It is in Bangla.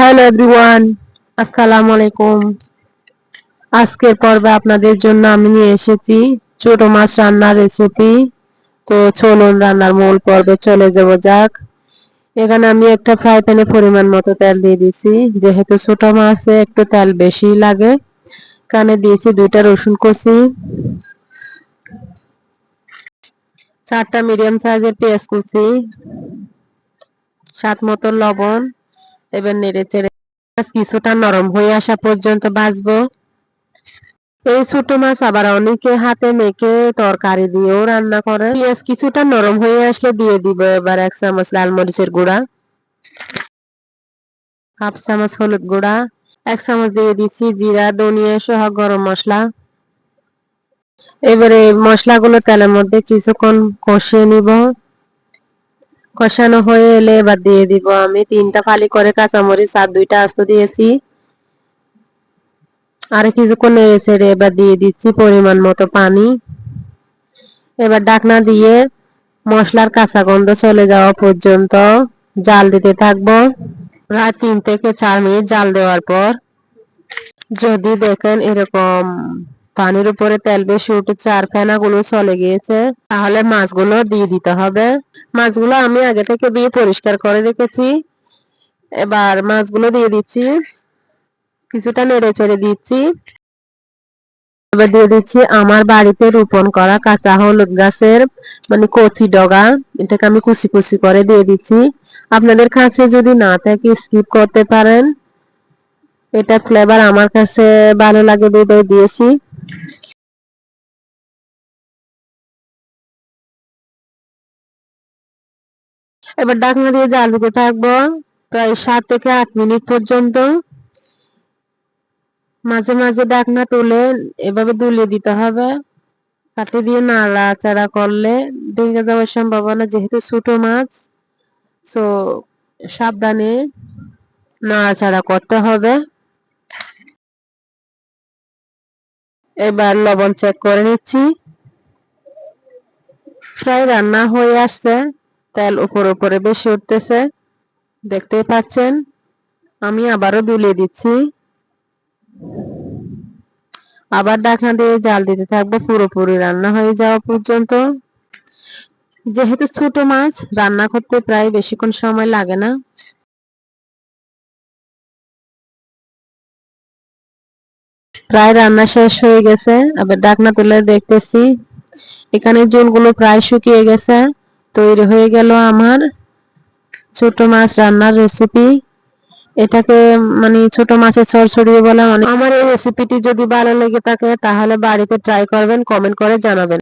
হ্যালো এভরিওয়ান, আসসালামু আলাইকুম। আজকের পর্বে আপনাদের জন্য আমি নিয়ে এসেছি ছোট মাছ রান্নার রেসিপি। তো চলুন রান্নার মূল পর্বে চলে যাক। এখানে আমি একটা ফ্রাই প্যানে পরিমাণ মতো তেল দিয়ে দিয়েছি, যেহেতু ছোট মাছে একটু তেল বেশি লাগে। কানে দিয়েছি 2টা রসুন কুচি, 4টা মিডিয়াম সাইজের পেঁয়াজ কুচি, স্বাদ মতো লবণ। এবার নেড়ে চেড়ে কিছুটা নরম হয়ে আসা পর্যন্ত ভাজবো। এই ছোট মাছ আবার অনেকে হাতে মেখে তরকারি দিয়েও রান্না করে। পেঁয়াজ কিছুটা নরম হয়ে আসলে দিয়ে দিব এবার 1 চামচ লাল মরিচের গুঁড়া, হাফ চামচ হলুদ গুঁড়া, 1 চামচ দিয়ে দিচ্ছি জিরা ধনিয়া সহ গরম মশলা। এবারে মশলাগুলো তেলের মধ্যে কিছুক্ষণ কষিয়ে নিব। কষানো হয়ে এলে এবার দিয়ে দিব আমি 3টা ফালি করে কাঁচামরিচ আর 2টা আস্ত দিয়েছি। আর কিছুক্ষণ নেড়ে ছেড়ে এবার দিয়ে দিচ্ছি পরিমাণ মতো পানি। এবার ঢাকনা দিয়ে মশলার কাঁচা গন্ধ চলে যাওয়া পর্যন্ত জাল দিতে থাকবো। প্রায় 3 থেকে 4 মিনিট জাল দেওয়ার পর যদি দেখেন এরকম পানির উপরে তেল বেশি উঠেছে আর ফেনাগুলো চলে গিয়েছে, তাহলে মাছগুলো দিয়ে দিতে হবে। মাছগুলো আমি আগে থেকে দিয়ে পরিষ্কার করে রেখেছি। এবার মাছগুলো দিয়ে দিচ্ছি, কিছুটা নেড়ে চেড়ে দিচ্ছি। এবার দিয়ে দিচ্ছি আমার বাড়িতে রোপণ করা কাঁচা হলুদ গাছের কচি ডগা। এটাকে আমি কুচি কুচি করে দিয়ে দিচ্ছি। আপনাদের কাছে যদি না থাকে স্কিপ করতে পারেন, এটা ফ্লেভার আমার কাছে ভালো লাগে বিধায় দিয়েছি। এবার ঢাকনা দিয়ে জাল দিতে থাকবো প্রায় 7 থেকে 8 মিনিট পর্যন্ত। মাঝে মাঝে ঢাকনা তুলে এভাবে দুলিয়ে দিতে হবে। কাঠি দিয়ে নাড়াচাড়া করলে ভেঙে যাওয়ার সম্ভাবনা, যেহেতু ছোট মাছ, সো সাবধানে নাড়াচাড়া করতে হবে। এবার লবণ চেক করে নিচ্ছি। প্রায় রান্না হয়ে আসছে, তেল উপরে বেশি উঠতেছে, দেখতেই পাচ্ছেন। আমি আবারও দুলিয়ে দিচ্ছি, আবার ঢাকনা দিয়ে জাল দিতে থাকবো পুরোপুরি রান্না হয়ে যাওয়া পর্যন্ত। যেহেতু ছোট মাছ, রান্না করতে প্রায় বেশিক্ষণ সময় লাগে না। প্রায় রান্না শেষ হয়ে গেছে। আবার ঢাকনা তুলে দেখতেছি এখানে ঝোলগুলো প্রায় শুকিয়ে গেছে। তৈরি হয়ে গেল আমার ছোট মাছ রান্নার রেসিপি। এটাকে ছোট মাছের চচ্চড়ি বলে। আমার এই রেসিপিটি যদি ভালো লেগে থাকে তাহলে বাড়িতে ট্রাই করবেন, কমেন্ট করে জানাবেন।